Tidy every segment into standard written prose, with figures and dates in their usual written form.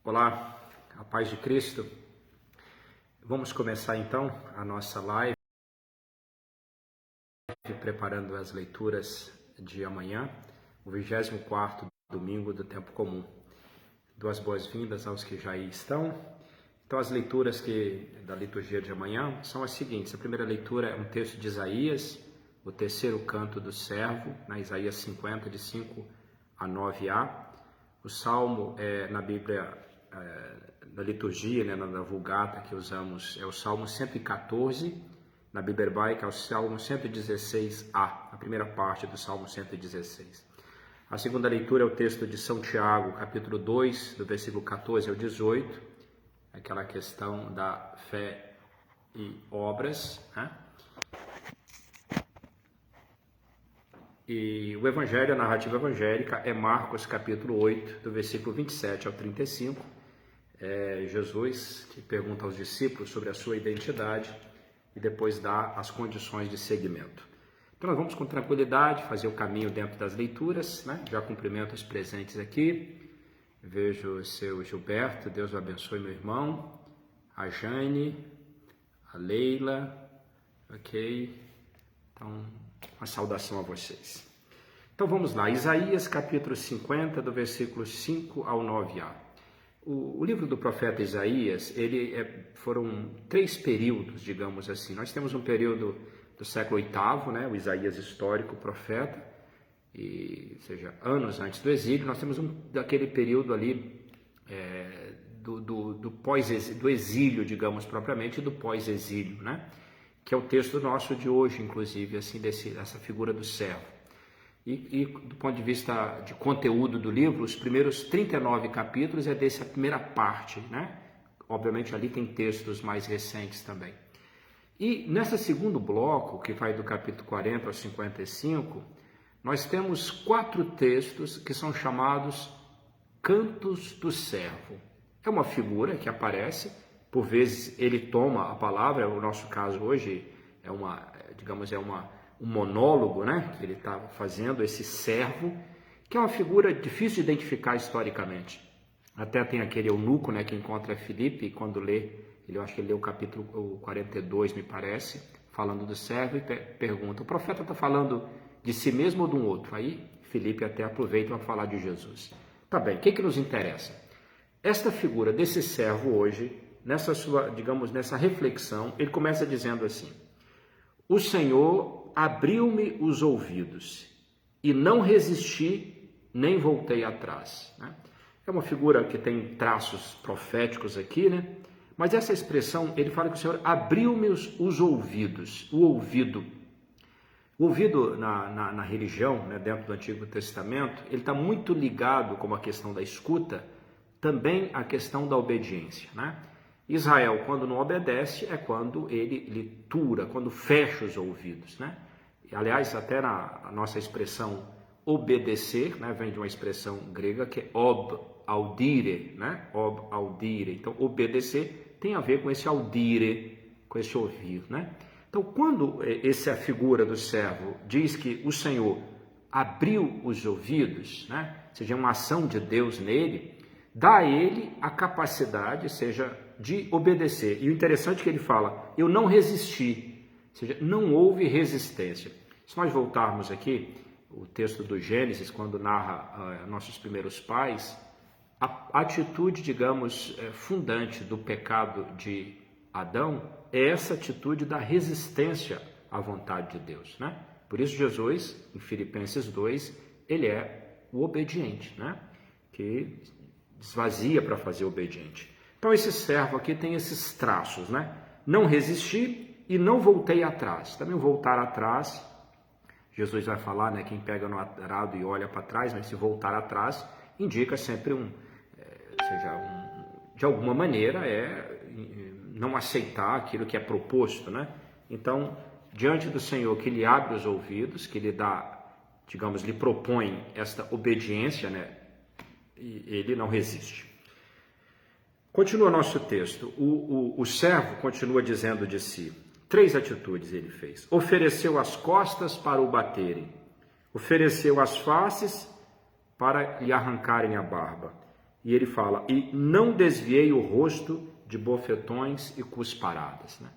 Olá, a paz de Cristo. Vamos começar então a nossa live, preparando as leituras de amanhã, o 24º domingo do tempo comum. Duas boas-vindas aos que já aí estão. Então as leituras da liturgia de amanhã são as seguintes. A primeira leitura é um texto de Isaías, o terceiro canto do servo, Isaías 50, de 5 a 9a. O salmo na Bíblia, na liturgia, na Vulgata que usamos, é o Salmo 114, na Bíblia hebraica é o Salmo 116a, a primeira parte do Salmo 116. A segunda leitura é o texto de São Tiago, capítulo 2, do versículo 14 ao 18, aquela questão da fé e obras, né? E o Evangelho, a narrativa evangélica, é Marcos, capítulo 8, do versículo 27 ao 35. É Jesus que pergunta aos discípulos sobre a sua identidade e depois dá as condições de seguimento. Então nós vamos com tranquilidade fazer o caminho dentro das leituras, né? Já cumprimento os presentes aqui. Vejo o seu Gilberto, Deus o abençoe, meu irmão. A Jane, a Leila, ok? Então, uma saudação a vocês. Então vamos lá, Isaías capítulo 50, do versículo 5 ao 9a. O livro do profeta Isaías, foram 3 períodos, digamos assim. Nós temos um período do século VIII, né, o Isaías histórico, profeta, ou seja, anos antes do exílio. Nós temos daquele período ali do exílio, digamos propriamente, e do pós-exílio, né? Que é o texto nosso de hoje, inclusive, assim, dessa figura do servo. E do ponto de vista de conteúdo do livro, os primeiros 39 capítulos é dessa primeira parte, né? Obviamente ali tem textos mais recentes também. E nesse segundo bloco, que vai do capítulo 40 ao 55, nós temos 4 textos que são chamados Cantos do Servo. É uma figura que aparece, por vezes ele toma a palavra, o nosso caso hoje é um monólogo, né, que ele está fazendo, esse servo, que é uma figura difícil de identificar historicamente. Até tem aquele eunuco, né, que encontra Filipe, e quando lê, eu acho que ele lê o capítulo 42, me parece, falando do servo, e pergunta, o profeta está falando de si mesmo ou de um outro? Aí Filipe até aproveita para falar de Jesus. Tá bem, o que nos interessa? Esta figura desse servo hoje, nessa reflexão, ele começa dizendo assim: o Senhor abriu-me os ouvidos e não resisti nem voltei atrás. É uma figura que tem traços proféticos aqui, né? Mas essa expressão, ele fala que o Senhor abriu-me os ouvidos, o ouvido. O ouvido na religião, né, dentro do Antigo Testamento, ele está muito ligado, como a questão da escuta, também a questão da obediência, né? Israel, quando não obedece, é quando ele tura, quando fecha os ouvidos, né? Aliás, até na nossa expressão obedecer, né, vem de uma expressão grega que é ob audire, né? Ob audire. Então, obedecer tem a ver com esse audire, com esse ouvir, né? Então, quando essa figura do servo diz que o Senhor abriu os ouvidos, né? Ou seja, uma ação de Deus nele, dá a ele a capacidade, de obedecer. E o interessante é que ele fala, eu não resisti, ou seja, não houve resistência. Se nós voltarmos aqui, o texto do Gênesis, quando narra nossos primeiros pais, a atitude, digamos, fundante do pecado de Adão é essa atitude da resistência à vontade de Deus, né? Por isso Jesus, em Filipenses 2, ele é o obediente, né? Que esvazia para fazer obediente. Então esse servo aqui tem esses traços, né? Não resisti e não voltei atrás. Também voltar atrás, Jesus vai falar, né? Quem pega no arado e olha para trás, mas se voltar atrás, indica sempre de alguma maneira não aceitar aquilo que é proposto, né? Então, diante do Senhor que lhe abre os ouvidos, que lhe dá, digamos, lhe propõe esta obediência, né? E ele não resiste. Continua nosso texto. O servo continua dizendo de si. 3 atitudes ele fez. Ofereceu as costas para o baterem. Ofereceu as faces para lhe arrancarem a barba. E ele fala, e não desviei o rosto de bofetões e cusparadas, né?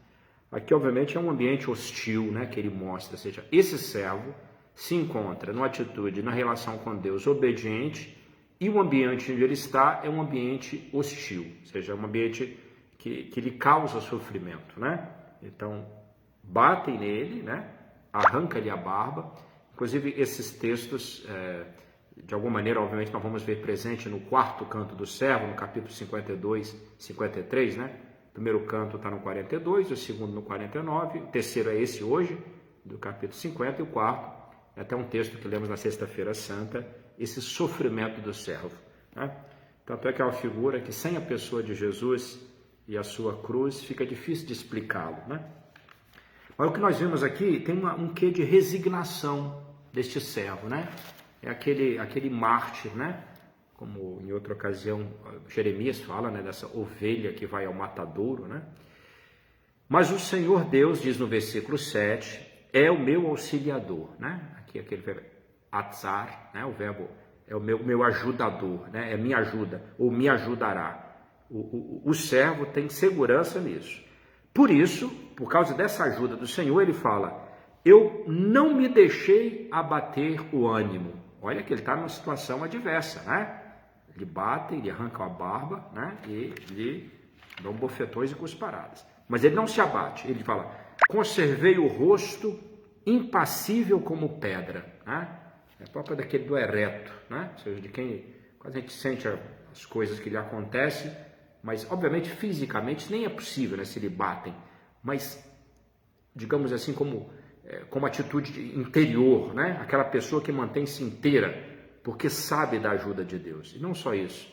Aqui, obviamente, é um ambiente hostil, né, que ele mostra, ou seja, esse servo se encontra numa atitude, na relação com Deus, obediente, e o ambiente onde ele está é um ambiente hostil, ou seja, é um ambiente que lhe causa sofrimento, né? Então, batem nele, né? Arranca-lhe a barba. Inclusive, esses textos, de alguma maneira, obviamente, nós vamos ver presente no quarto canto do servo, no capítulo 52, 53, né? O primeiro canto está no 42, o segundo no 49, o terceiro é esse hoje, do capítulo 50, e o quarto é até um texto que lemos na Sexta-feira Santa, esse sofrimento do servo, né? Tanto é que é uma figura que, sem a pessoa de Jesus e a sua cruz, fica difícil de explicá-lo, né? Mas o que nós vemos aqui tem um quê de resignação deste servo, né? É aquele mártir, né? Como em outra ocasião Jeremias fala, né? Dessa ovelha que vai ao matadouro, né? Mas o Senhor Deus, diz no versículo 7, é o meu auxiliador, né? Aqui aquele verbo atzar, né? O verbo é o meu ajudador, né? É minha ajuda, ou me ajudará. O servo tem segurança nisso. Por isso, por causa dessa ajuda do Senhor, ele fala, eu não me deixei abater o ânimo. Olha que ele está numa situação adversa, né? Lhe batem, lhe arrancam a barba, né? E lhe dão bofetões e cusparadas. Mas ele não se abate, ele fala, conservei o rosto impassível como pedra, né? É próprio daquele do ereto, né? Ou seja, de quem quando a gente sente as coisas que lhe acontecem, mas obviamente fisicamente nem é possível, né, se lhe batem, mas digamos assim como atitude interior, né? Aquela pessoa que mantém-se inteira, porque sabe da ajuda de Deus. E não só isso,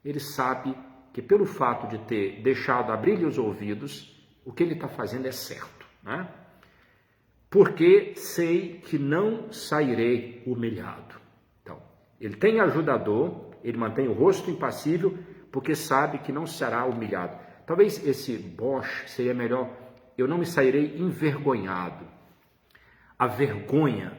ele sabe que pelo fato de ter deixado abrir-lhe os ouvidos, o que ele está fazendo é certo, né? Porque sei que não sairei humilhado. Então, ele tem ajudador, ele mantém o rosto impassível, porque sabe que não será humilhado. Talvez esse Bosch seria melhor, eu não me sairei envergonhado. A vergonha,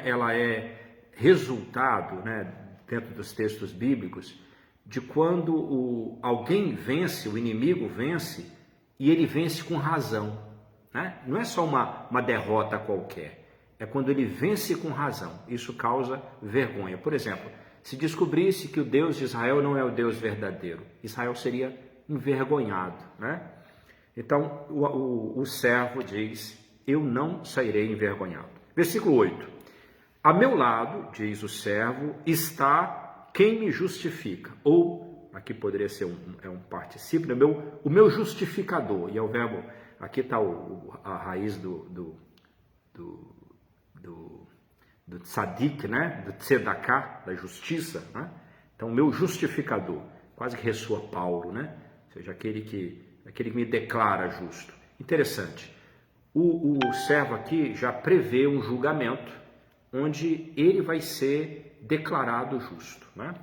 ela é resultado, né, dentro dos textos bíblicos, de quando alguém vence, o inimigo vence, e ele vence com razão. Né? Não é só uma derrota qualquer, é quando ele vence com razão. Isso causa vergonha. Por exemplo, se descobrisse que o Deus de Israel não é o Deus verdadeiro, Israel seria envergonhado, né? Então, o servo diz, eu não sairei envergonhado. Versículo 8. A meu lado, diz o servo, está quem me justifica. Ou, aqui poderia ser um particípio, o meu justificador. E é o verbo, aqui está a raiz do tzadik, né? Do tzedaká, da justiça, né? Então, meu justificador, quase que ressoa Paulo, né? Ou seja, aquele que me declara justo. Interessante, o servo aqui já prevê um julgamento onde ele vai ser declarado justo, né?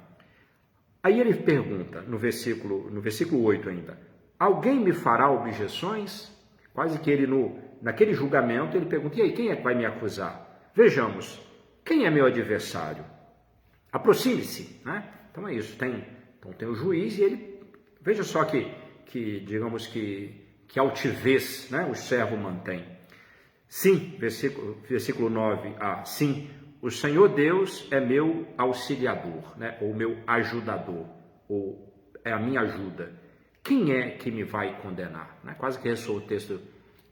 Aí ele pergunta, no versículo 8 ainda, alguém me fará objeções? Quase que ele, naquele julgamento, ele pergunta, e aí, quem é que vai me acusar? Vejamos, quem é meu adversário? Aproxime-se, né? Então é isso, tem o juiz e ele, veja só que digamos que altivez, né, o servo mantém. Sim, versículo 9a, sim, o Senhor Deus é meu auxiliador, né, ou meu ajudador, ou é a minha ajuda. Quem é que me vai condenar? Né? Quase que ressoa o texto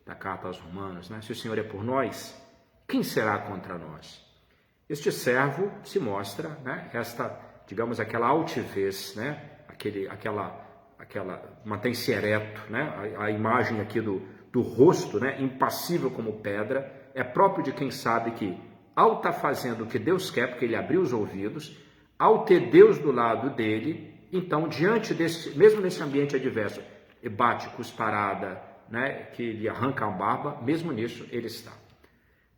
da carta aos Romanos, né? Se o Senhor é por nós, quem será contra nós? Este servo se mostra, né, digamos, aquela altivez, né, mantém-se ereto, né? A imagem aqui do rosto, né? Impassível como pedra, é próprio de quem sabe que, ao estar fazendo o que Deus quer, porque ele abriu os ouvidos, ao ter Deus do lado dele, então, diante mesmo nesse ambiente adverso, bate cusparada, né? Que lhe arranca a barba, mesmo nisso ele está.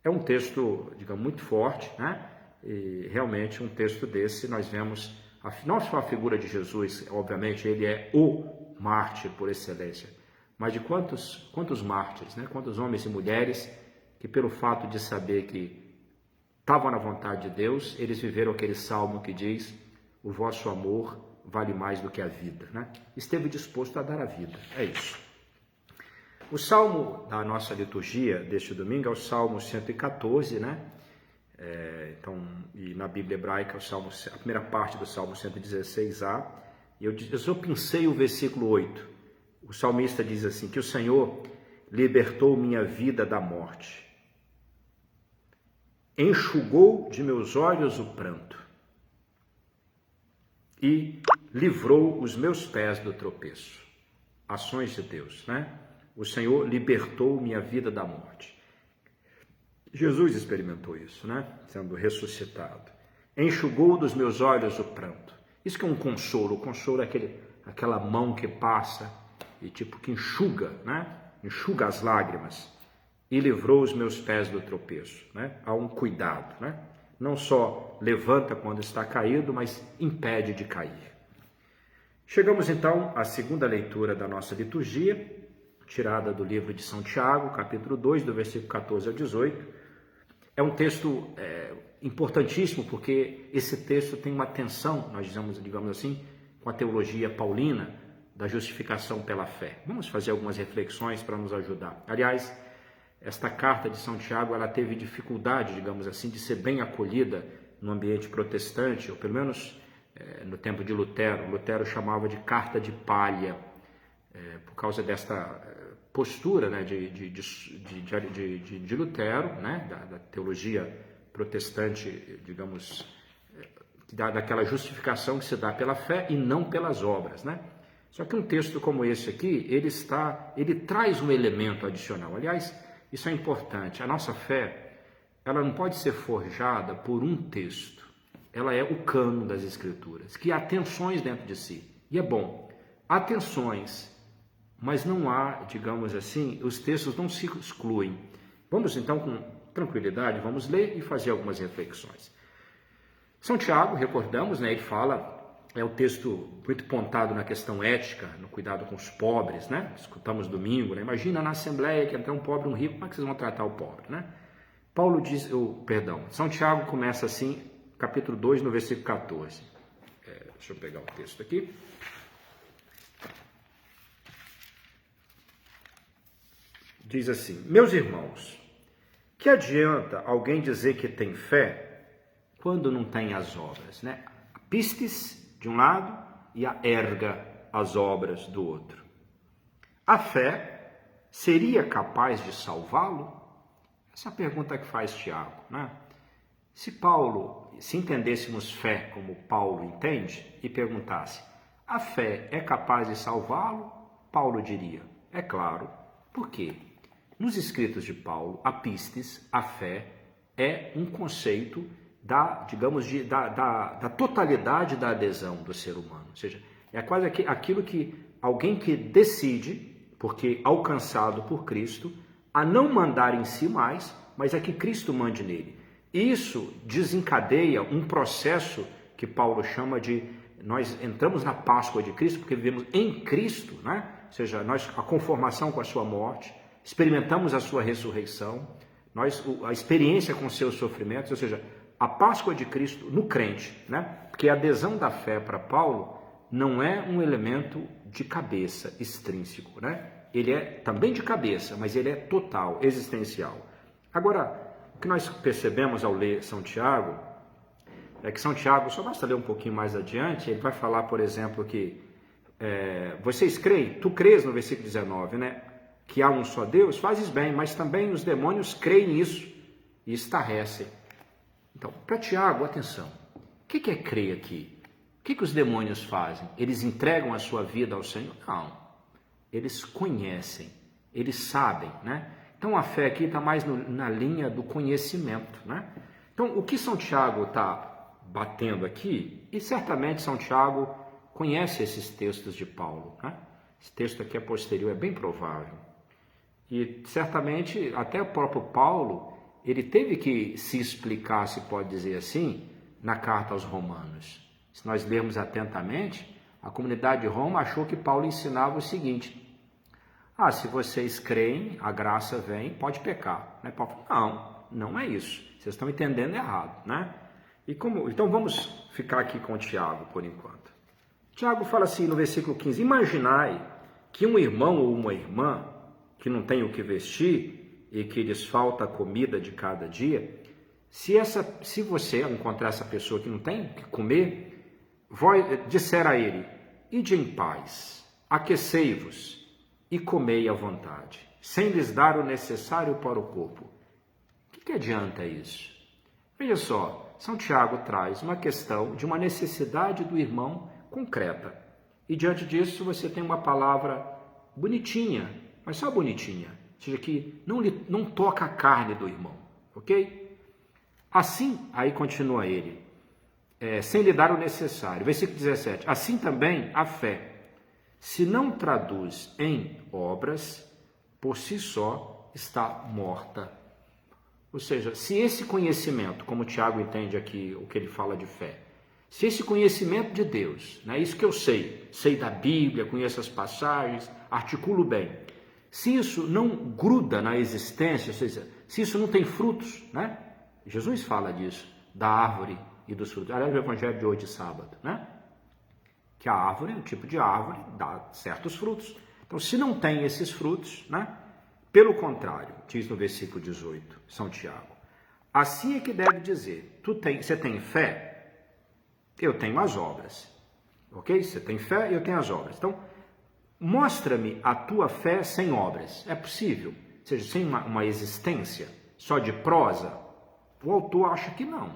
É um texto, digamos, muito forte, né? E realmente um texto desse nós vemos, não só a figura de Jesus, obviamente, ele é o mártir por excelência, mas de quantos mártires, né? Quantos homens e mulheres que pelo fato de saber que estavam na vontade de Deus, eles viveram aquele salmo que diz, o vosso amor vale mais do que a vida, né? Esteve disposto a dar a vida, é isso. O salmo da nossa liturgia deste domingo é o Salmo 114, né? E na Bíblia hebraica, a primeira parte do Salmo 116a, eu só pensei o versículo 8. O salmista diz assim, que o Senhor libertou minha vida da morte, enxugou de meus olhos o pranto e livrou os meus pés do tropeço. Ações de Deus, né? O Senhor libertou minha vida da morte. Jesus experimentou isso, né? Sendo ressuscitado. Enxugou dos meus olhos o pranto. Isso que é um consolo. O consolo é aquela mão que passa e tipo que enxuga, né? Enxuga as lágrimas. E livrou os meus pés do tropeço, né? Há um cuidado, né? Não só levanta quando está caído, mas impede de cair. Chegamos então à segunda leitura da nossa liturgia, tirada do livro de São Tiago, capítulo 2, do versículo 14 ao 18. É um texto importantíssimo, porque esse texto tem uma tensão, nós digamos assim, com a teologia paulina da justificação pela fé. Vamos fazer algumas reflexões para nos ajudar. Aliás, esta carta de São Tiago, ela teve dificuldade, digamos assim, de ser bem acolhida no ambiente protestante, ou pelo menos no tempo de Lutero. Lutero chamava de carta de palha, por causa desta postura, né, de Lutero, né, da teologia protestante, digamos, daquela justificação que se dá pela fé e não pelas obras, né? Só que um texto como esse aqui, ele traz um elemento adicional. Aliás, isso é importante. A nossa fé, ela não pode ser forjada por um texto. Ela é o cano das Escrituras, que há tensões dentro de si. E é bom, há tensões, mas não há, digamos assim, os textos não se excluem. Vamos então, com tranquilidade, vamos ler e fazer algumas reflexões. São Tiago, recordamos, né, ele fala, é o texto muito pontado na questão ética, no cuidado com os pobres, né? Escutamos domingo, né? Imagina na Assembleia que entra um pobre e um rico, como é que vocês vão tratar o pobre, né? São Tiago começa assim, capítulo 2, no versículo 14. Deixa eu pegar o texto aqui. Diz assim, meus irmãos, que adianta alguém dizer que tem fé quando não tem as obras, né? A pistis de um lado e a erga, as obras, do outro. A fé seria capaz de salvá-lo? Essa é a pergunta que faz Tiago, né? Se entendêssemos fé como Paulo entende e perguntasse, a fé é capaz de salvá-lo? Paulo diria, é claro. Por quê? Nos escritos de Paulo, a pistis, a fé, é um conceito da totalidade da adesão do ser humano. Ou seja, é quase aquilo que alguém que decide, porque alcançado por Cristo, a não mandar em si mais, mas a que Cristo mande nele. Isso desencadeia um processo que Paulo chama de, nós entramos na Páscoa de Cristo, porque vivemos em Cristo, né? Ou seja, a conformação com a sua morte, experimentamos a sua ressurreição, a experiência com seus sofrimentos, ou seja, a Páscoa de Cristo no crente, né? Porque a adesão da fé para Paulo não é um elemento de cabeça, extrínseco, né? Ele é também de cabeça, mas ele é total, existencial. Agora, o que nós percebemos ao ler São Tiago, é que São Tiago, só basta ler um pouquinho mais adiante, ele vai falar, por exemplo, que vocês creem, tu crês no versículo 19, né? Que há um só Deus, fazes bem, mas também os demônios creem nisso e estarrecem. Então, para Tiago, atenção, o que é crer aqui? O que os demônios fazem? Eles entregam a sua vida ao Senhor? Não, eles conhecem, eles sabem, né? Então a fé aqui está mais na linha do conhecimento, né? Então o que São Tiago está batendo aqui, e certamente São Tiago conhece esses textos de Paulo, né? Esse texto aqui é posterior, é bem provável. E certamente até o próprio Paulo, ele teve que se explicar, se pode dizer assim, na carta aos Romanos. Se nós lermos atentamente, a comunidade de Roma achou que Paulo ensinava o seguinte, se vocês creem, a graça vem, pode pecar. Né? Paulo falou, não é isso, vocês estão entendendo errado. Né? Então vamos ficar aqui com o Tiago por enquanto. Tiago fala assim no versículo 15, imaginai que um irmão ou uma irmã que não tem o que vestir e que lhes falta a comida de cada dia, se você encontrar essa pessoa que não tem o que comer, disser a ele, ide em paz, aquecei-vos e comei à vontade, sem lhes dar o necessário para o corpo. O que adianta isso? Veja só, São Tiago traz uma questão de uma necessidade do irmão concreta. E diante disso você tem uma palavra bonitinha, mas só bonitinha, ou seja, que não toca a carne do irmão, ok? Assim, aí continua ele, sem lhe dar o necessário. Versículo 17, assim também a fé, se não traduz em obras, por si só está morta. Ou seja, se esse conhecimento, como o Tiago entende aqui o que ele fala de fé, se esse conhecimento de Deus, né, isso que eu sei da Bíblia, conheço as passagens, articulo bem, se isso não gruda na existência, ou seja, se isso não tem frutos, né? Jesus fala disso, da árvore e dos frutos. Aliás, o Evangelho de hoje, sábado, né? Que a árvore, o tipo de árvore, dá certos frutos. Então, se não tem esses frutos, né? Pelo contrário, diz no versículo 18, São Tiago, assim é que deve dizer, você tem fé? Eu tenho as obras, ok? Você tem fé, eu tenho as obras. Então, mostra-me a tua fé sem obras. É possível? Ou seja, sem uma existência só de prosa? O autor acha que não.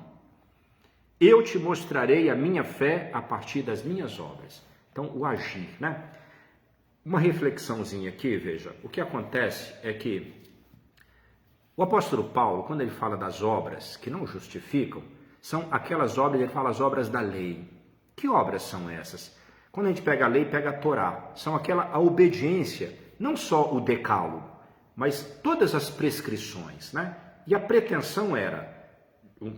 Eu te mostrarei a minha fé a partir das minhas obras. Então, o agir, né? Uma reflexãozinha aqui, veja. O que acontece é que o apóstolo Paulo, quando ele fala das obras que não justificam, são aquelas obras, ele fala as obras da lei. Que obras são essas? Quando a gente pega a lei, pega a Torá. São a obediência, não só o decálogo, mas todas as prescrições, né? E a pretensão era,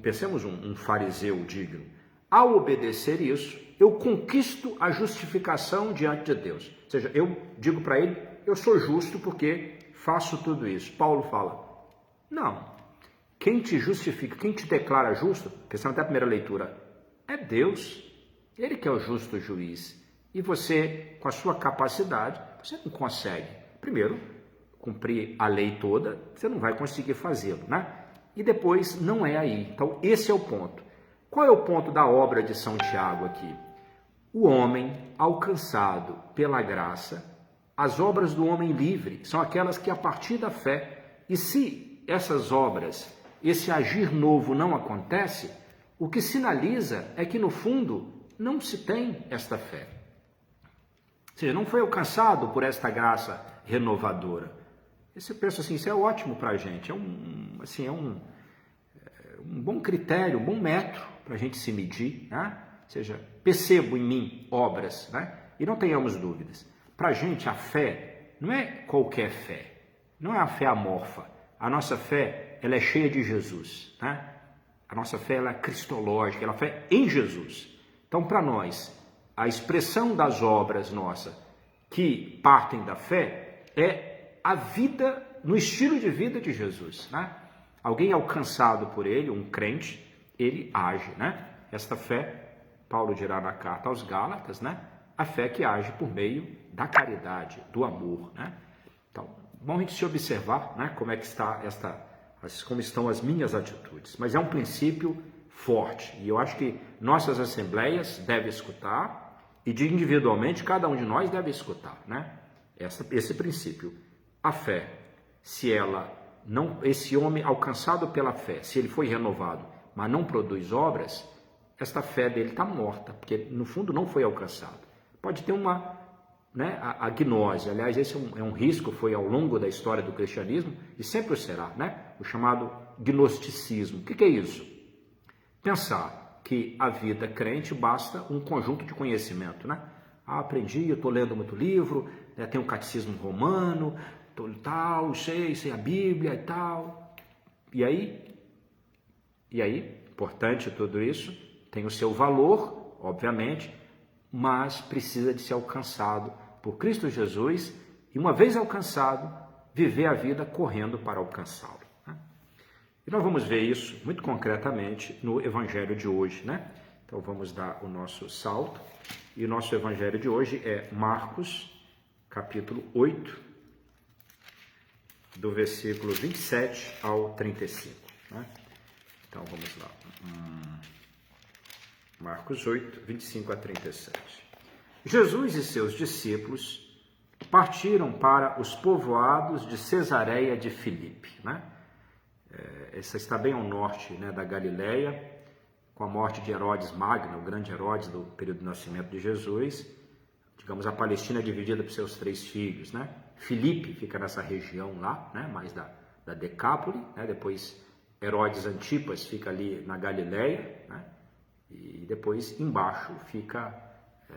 pensemos um fariseu digno, ao obedecer isso, eu conquisto a justificação diante de Deus. Ou seja, eu digo para ele, eu sou justo porque faço tudo isso. Paulo fala, não. Quem te justifica, quem te declara justo, pensando até a primeira leitura, é Deus. Ele que é o justo juiz. E você, com a sua capacidade, você não consegue. Primeiro, cumprir a lei toda, você não vai conseguir fazê-lo, né? E depois, não é aí. Então, esse é o ponto. Qual é o ponto da obra de São Tiago aqui? O homem alcançado pela graça, as obras do homem livre, são aquelas que a partir da fé, e se essas obras, esse agir novo não acontece, o que sinaliza é que no fundo não se tem esta fé. Ou seja, não foi alcançado por esta graça renovadora. Você pensa assim, isso é ótimo para a gente, é um bom critério, um bom metro para a gente se medir, né? Ou seja, percebo em mim obras, né? E não tenhamos dúvidas. Para a gente a fé não é qualquer fé, não é a fé amorfa. A nossa fé, ela é cheia de Jesus, né? A nossa fé, ela é cristológica, ela é fé em Jesus. Então, para nós, a expressão das obras nossas que partem da fé é a vida, no estilo de vida de Jesus, né? Alguém alcançado por ele, um crente, ele age, né? Esta fé, Paulo dirá na carta aos Gálatas, né? A fé que age por meio da caridade, do amor, né? Então, bom a gente se observar, né? Como estão as minhas atitudes. Mas é um princípio forte e eu acho que nossas assembleias devem escutar e individualmente cada um de nós deve escutar, né? Esse princípio. A fé, se ela não, esse homem alcançado pela fé, se ele foi renovado, mas não produz obras, esta fé dele está morta, porque no fundo não foi alcançado. Pode ter a gnose, aliás, esse é um risco, foi ao longo da história do cristianismo e sempre o será, né? O chamado gnosticismo. O que é isso? Pensar que a vida crente basta um conjunto de conhecimento, né? Aprendi, eu estou lendo muito livro, né? Tem um catecismo romano, sei a Bíblia e tal. E aí, importante tudo isso, tem o seu valor, obviamente, mas precisa de ser alcançado por Cristo Jesus e, uma vez alcançado, viver a vida correndo para alcançá-lo, né? E nós vamos ver isso muito concretamente no Evangelho de hoje, né? Então vamos dar o nosso salto. E o nosso evangelho de hoje é Marcos, capítulo 8, do versículo 27 ao 35. Né? Então vamos lá. Marcos 8, 25 a 37. Jesus e seus discípulos partiram para os povoados de Cesareia de Filipe. Né? Essa está bem ao norte, né, da Galileia, com a morte de Herodes Magno, o grande Herodes do período do nascimento de Jesus. Digamos, a Palestina é dividida por seus 3 filhos. Né? Filipe fica nessa região lá, né, mais da Decápole. Né? Depois Herodes Antipas fica ali na Galileia, né? E depois embaixo fica,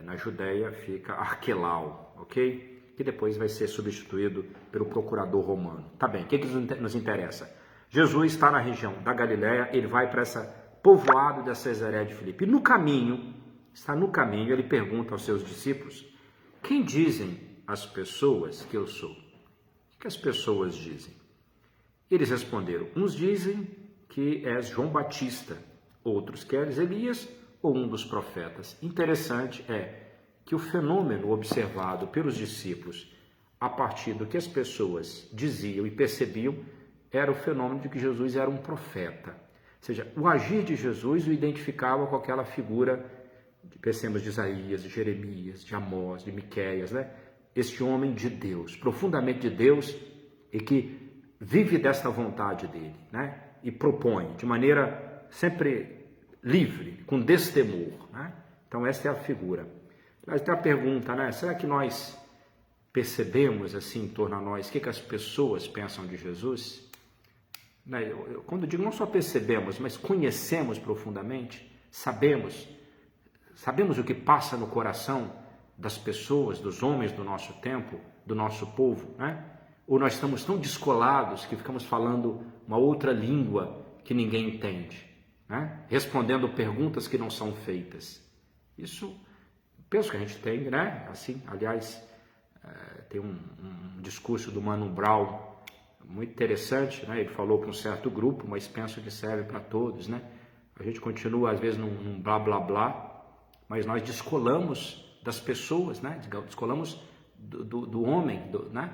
na Judéia, fica Arquelau, ok? Que depois vai ser substituído pelo procurador romano. Tá bem, o que nos interessa? Jesus está na região da Galileia, ele vai para esse povoado da Cesareia de Filipe. E no caminho, ele pergunta aos seus discípulos: quem dizem as pessoas que eu sou? O que as pessoas dizem? Eles responderam: uns dizem que és João Batista, outros que és Elias ou um dos profetas. Interessante é que o fenômeno observado pelos discípulos a partir do que as pessoas diziam e percebiam era o fenômeno de que Jesus era um profeta. Ou seja, o agir de Jesus o identificava com aquela figura, pensemos, de Isaías, de Jeremias, de Amós, de Miqueias, né? Este homem de Deus, profundamente de Deus, e que vive desta vontade dele, né? E propõe de maneira sempre livre, com destemor. Né? Então essa é a figura. Mas tem a pergunta, né? Será que nós percebemos assim em torno a nós o que as pessoas pensam de Jesus? Quando eu digo não só percebemos, mas conhecemos profundamente, sabemos o que passa no coração das pessoas, dos homens do nosso tempo, do nosso povo, né? Ou nós estamos tão descolados que ficamos falando uma outra língua que ninguém entende, né? Respondendo perguntas que não são feitas. Isso, penso que a gente tem, né? Assim, aliás, tem um discurso do Mano Brown muito interessante, né? Ele falou para um certo grupo, mas penso que serve para todos, né? A gente continua às vezes num blá blá blá, mas nós descolamos das pessoas, né? Descolamos do homem, né?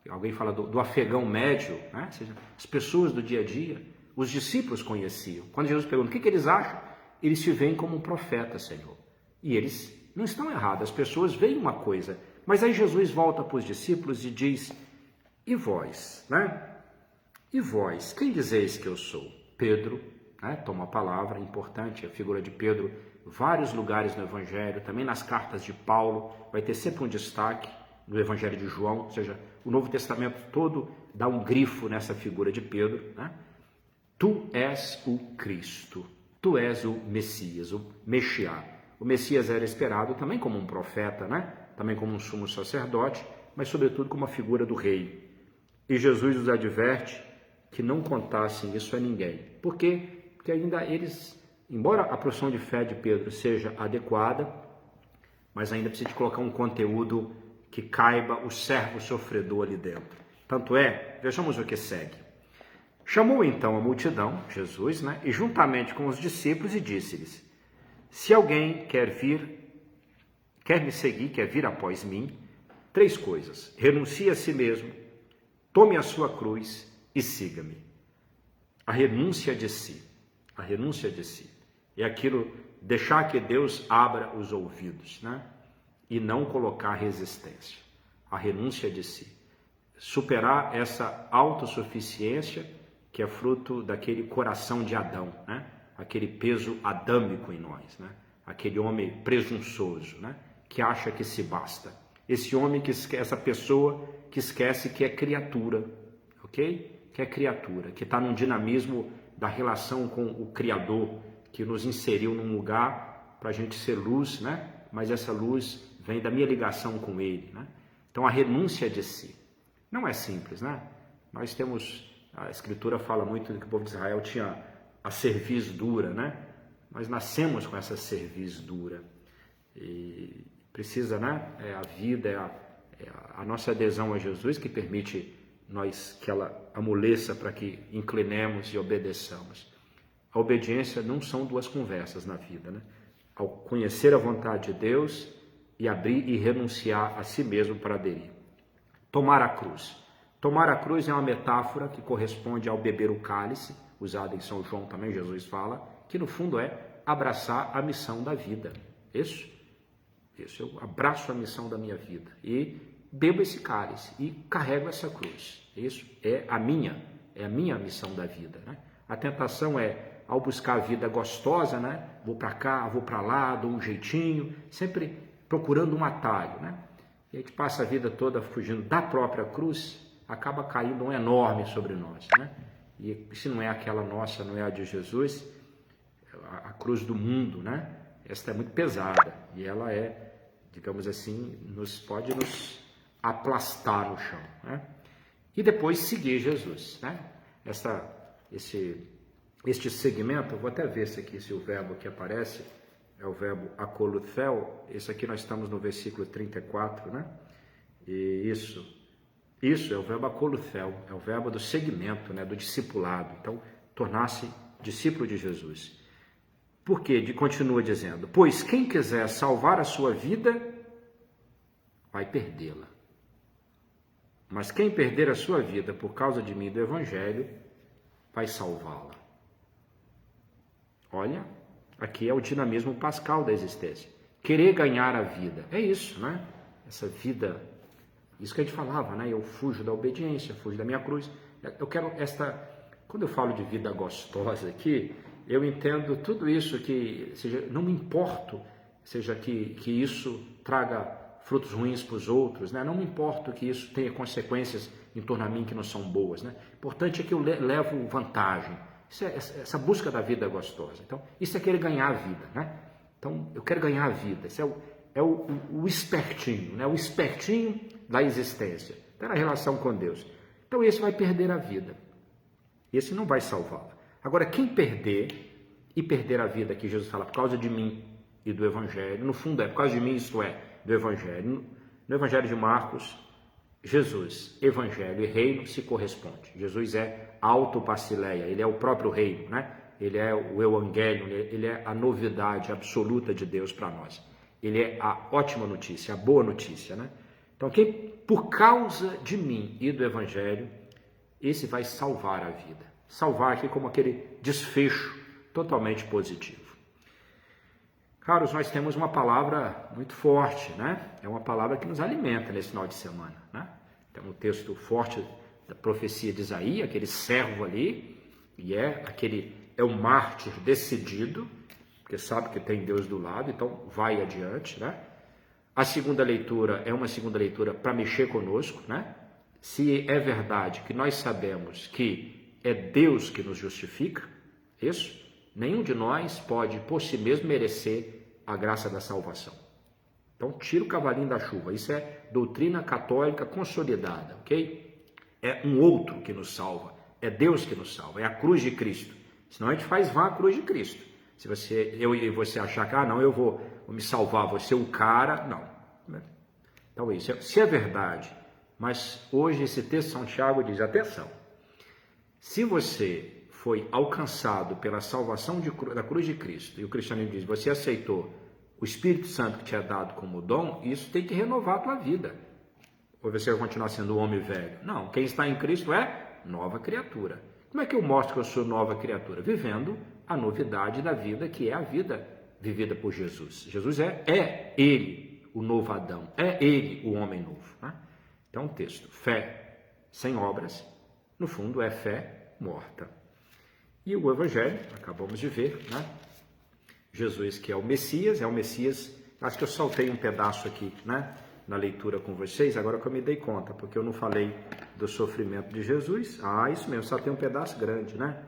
Alguém fala do afegão médio, né? Ou seja, as pessoas do dia a dia. Os discípulos conheciam. Quando Jesus pergunta o que eles acham, eles se veem como um profeta, Senhor. E eles não estão errados, as pessoas veem uma coisa. Mas aí Jesus volta para os discípulos e diz: e vós, né? E vós, quem dizeis que eu sou? Pedro, né? Toma a palavra, importante a figura de Pedro, vários lugares no Evangelho, também nas cartas de Paulo, vai ter sempre um destaque no Evangelho de João, ou seja, o Novo Testamento todo dá um grifo nessa figura de Pedro, né? Tu és o Cristo, tu és o Messias, o Mexiá. O Messias era esperado também como um profeta, né? Também como um sumo sacerdote, mas sobretudo como a figura do rei. E Jesus os adverte que não contassem isso a ninguém. Por quê? Porque ainda eles, embora a profissão de fé de Pedro seja adequada, mas ainda precisa de colocar um conteúdo que caiba o servo sofredor ali dentro. Tanto é, vejamos o que segue. Chamou então a multidão, Jesus, né, e juntamente com os discípulos, e disse-lhes: se alguém quer me seguir, quer vir após mim, 3 coisas: renuncie a si mesmo, tome a sua cruz e siga-me. A renúncia de si é aquilo, deixar que Deus abra os ouvidos, né, e não colocar resistência. A renúncia de si, superar essa autossuficiência que é fruto daquele coração de Adão, né? Aquele peso adâmico em nós, né? Aquele homem presunçoso, né? Que acha que se basta. Esse homem essa pessoa que esquece que é criatura, ok? Que é criatura, que está num dinamismo da relação com o Criador, que nos inseriu num lugar para a gente ser luz, né? Mas essa luz vem da minha ligação com Ele, né? Então a renúncia de si não é simples, né? Nós temos, a Escritura fala muito de que o povo de Israel tinha a cerviz dura, né? Nós nascemos com essa cerviz dura e precisa, né? A vida, a nossa adesão a Jesus que permite que ela amoleça para que inclinemos e obedeçamos. A obediência não são 2 conversas na vida, né? ao conhecer a vontade de Deus e abrir e renunciar a si mesmo para aderir. Tomar a cruz. Tomar a cruz é uma metáfora que corresponde ao beber o cálice, usado em São João também, Jesus fala, que no fundo é abraçar a missão da vida. Isso, eu abraço a missão da minha vida e bebo esse cálice e carrego essa cruz. Isso é a minha missão da vida, né? A tentação é, ao buscar a vida gostosa, né? Vou para cá, vou para lá, dou um jeitinho, sempre procurando um atalho, né? E a gente passa a vida toda fugindo da própria cruz, acaba caindo um enorme sobre nós, né? E se não é aquela nossa, não é a de Jesus, a cruz do mundo, né? Esta é muito pesada e ela é, digamos assim, pode nos aplastar no chão, né? E depois seguir Jesus, né? Este segmento, eu vou até ver se o verbo que aparece é o verbo akoluthel. Esse aqui nós estamos no versículo 34, né? E isso é o verbo akoluthel, é o verbo do segmento, né? Do discipulado. Então, tornar-se discípulo de Jesus. Por quê? Continua dizendo, pois quem quiser salvar a sua vida, vai perdê-la. Mas quem perder a sua vida por causa de mim e do Evangelho, vai salvá-la. Olha, aqui é o dinamismo pascal da existência. Querer ganhar a vida, é isso, né? Essa vida, isso que a gente falava, né? Eu fujo da obediência, fujo da minha cruz. Eu quero quando eu falo de vida gostosa aqui, eu entendo tudo isso não me importo, seja que isso traga frutos ruins para os outros, né? Não me importo que isso tenha consequências em torno a mim que não são boas, né? Importante é que eu levo vantagem. Isso é essa busca da vida gostosa. Então, isso é querer ganhar a vida, né? Então, eu quero ganhar a vida. Isso é o espertinho, né? O espertinho da existência. Está na relação com Deus. Então, esse vai perder a vida. Esse não vai salvá-la. Agora, quem perder a vida, que Jesus fala, por causa de mim e do Evangelho, no fundo é por causa de mim, isto é, do Evangelho. No Evangelho de Marcos, Jesus, Evangelho e Reino se corresponde. Jesus é a autopassileia, ele é o próprio reino, né? Ele é o Evangelho, ele é a novidade absoluta de Deus para nós. Ele é a ótima notícia, a boa notícia, né? Então, quem por causa de mim e do Evangelho, esse vai salvar a vida. Salvar aqui como aquele desfecho totalmente positivo. Caros, nós temos uma palavra muito forte, né? É uma palavra que nos alimenta nesse final de semana, né? Tem um texto forte da profecia de Isaías, aquele servo ali, e é um mártir decidido, porque sabe que tem Deus do lado, então vai adiante, né? A segunda leitura é uma segunda leitura para mexer conosco, né? Se é verdade que nós sabemos que é Deus que nos justifica, isso, nenhum de nós pode por si mesmo merecer a graça da salvação. Então, tira o cavalinho da chuva. Isso é doutrina católica consolidada, ok? É um outro que nos salva. É Deus que nos salva. É a cruz de Cristo. Senão a gente faz vã a cruz de Cristo. Se eu e você achar que, não, eu vou me salvar, vou ser o cara, não. Então, isso. Se é verdade, mas hoje esse texto de São Tiago diz, atenção, se você foi alcançado pela salvação da cruz de Cristo, e o cristianismo diz, você aceitou o Espírito Santo que te é dado como dom, isso tem que renovar a tua vida. Ou você vai continuar sendo um homem velho? Não, quem está em Cristo é nova criatura. Como é que eu mostro que eu sou nova criatura? Vivendo a novidade da vida, que é a vida vivida por Jesus. Jesus é Ele o novo Adão, é Ele o homem novo, né? Então, texto, fé sem obras, no fundo é fé morta. E o Evangelho, acabamos de ver, né? Jesus que é o Messias, acho que eu saltei um pedaço aqui, né? Na leitura com vocês, agora que eu me dei conta, porque eu não falei do sofrimento de Jesus. Isso mesmo, só tem um pedaço grande, né?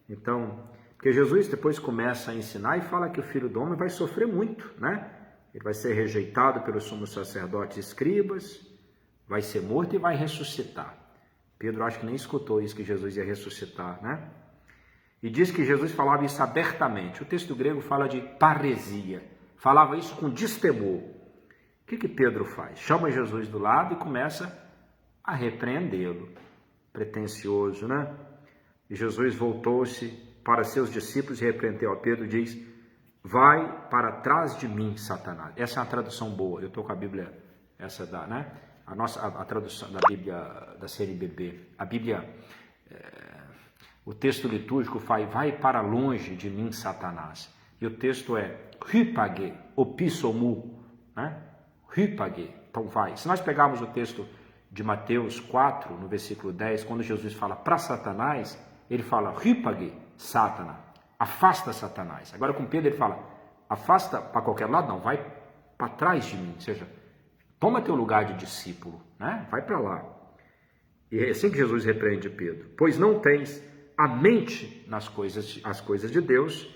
Então, porque Jesus depois começa a ensinar e fala que o Filho do Homem vai sofrer muito, né? Ele vai ser rejeitado pelos sumos sacerdotes e escribas, vai ser morto e vai ressuscitar. Pedro acho que nem escutou isso, que Jesus ia ressuscitar, né? E diz que Jesus falava isso abertamente. O texto grego fala de paresia, falava isso com destemor. O que Pedro faz? Chama Jesus do lado e começa a repreendê-lo. Pretensioso, né? E Jesus voltou-se para seus discípulos e repreendeu a Pedro, diz, vai para trás de mim, Satanás. Essa é uma tradução boa. Eu estou com a Bíblia, essa da, né? A tradução da Bíblia da CNBB. A Bíblia, o texto litúrgico vai para longe de mim, Satanás. E o texto é hypage, opissomu, né? Hypage, então vai. Se nós pegarmos o texto de Mateus 4, no versículo 10, quando Jesus fala para Satanás, ele fala hypage, Satana, afasta Satanás. Agora com Pedro ele fala, afasta para qualquer lado? Não, vai para trás de mim, ou seja, toma teu lugar de discípulo, né? Vai para lá. E é assim que Jesus repreende Pedro, pois não tens a mente nas coisas, as coisas de Deus,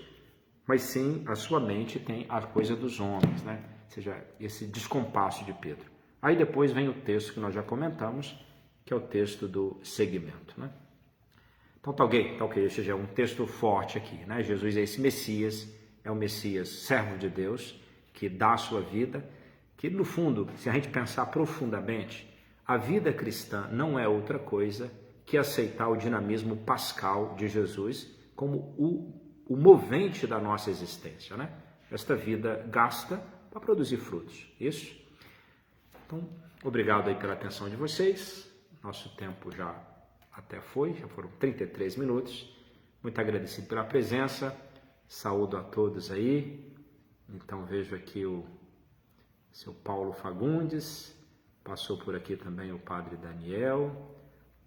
mas sim a sua mente tem a coisa dos homens, né? Ou seja, esse descompasso de Pedro. Aí depois vem o texto que nós já comentamos, que é o texto do seguimento, né? Então tá ok, ou seja, é um texto forte aqui, né? Jesus é esse Messias, é o Messias servo de Deus, que dá a sua vida, que no fundo, se a gente pensar profundamente, a vida cristã não é outra coisa que aceitar o dinamismo pascal de Jesus como o movente da nossa existência, né? Esta vida gasta para produzir frutos, isso? Então, obrigado aí pela atenção de vocês, nosso tempo já foram 33 minutos, muito agradecido pela presença, saúdo a todos aí, então vejo aqui o seu Paulo Fagundes, passou por aqui também o padre Daniel,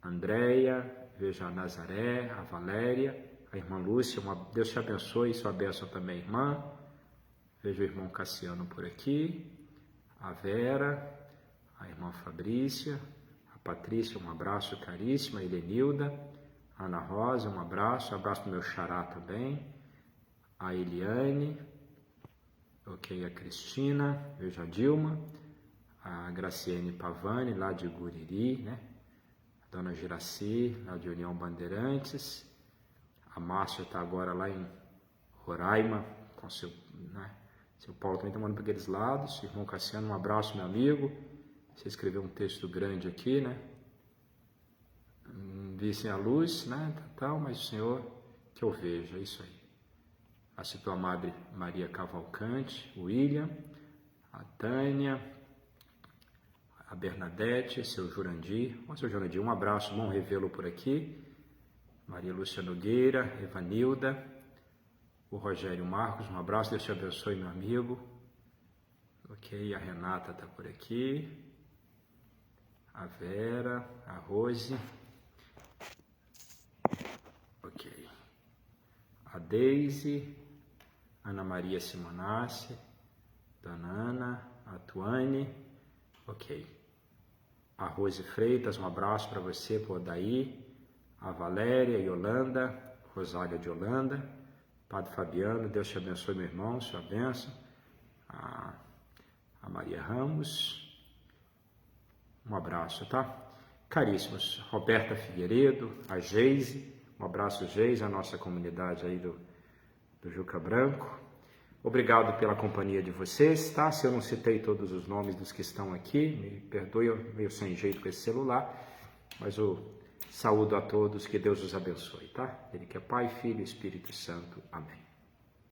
Andréia, vejo a Nazaré, a Valéria, a irmã Lúcia, Deus te abençoe, sua bênção também, irmã. Vejo o irmão Cassiano por aqui, a Vera, a irmã Fabrícia, a Patrícia, um abraço caríssimo, a Helenilda, a Ana Rosa, um abraço para o meu xará também, a Eliane, ok, a Cristina, vejo a Dilma, a Graciene Pavani, lá de Guriri, né? A Dona Giraci, lá de União Bandeirantes, a Márcia está agora lá em Roraima, com seu, né? Seu Paulo também está mandando para aqueles lados. Irmão Cassiano, um abraço, meu amigo. Você escreveu um texto grande aqui, né? Vissem a luz, né? Tal, mas o Senhor que eu vejo, é isso aí. A tua Madre Maria Cavalcante, o William, a Tânia, a Bernadette, seu Jurandir. Seu Jurandir, um abraço, bom revê-lo por aqui. Maria Lúcia Nogueira, Evanilda, o Rogério Marcos, um abraço, Deus te abençoe, meu amigo. Ok, a Renata está por aqui, a Vera, a Rose, ok, a Deise, Ana Maria Simonassi, Dona Ana, a Tuane, ok, a Rose Freitas, um abraço para você, por daí, a Valéria, Yolanda, Rosália de Holanda, Padre Fabiano, Deus te abençoe, meu irmão, sua bênção. A Maria Ramos, um abraço, tá? Caríssimos, Roberta Figueiredo, a Geise, um abraço, Geise, a nossa comunidade aí do Juca Branco. Obrigado pela companhia de vocês, tá? Se eu não citei todos os nomes dos que estão aqui, me perdoe, eu meio sem jeito com esse celular, mas saúdo a todos, que Deus os abençoe, tá? Ele que é Pai, Filho e Espírito Santo. Amém.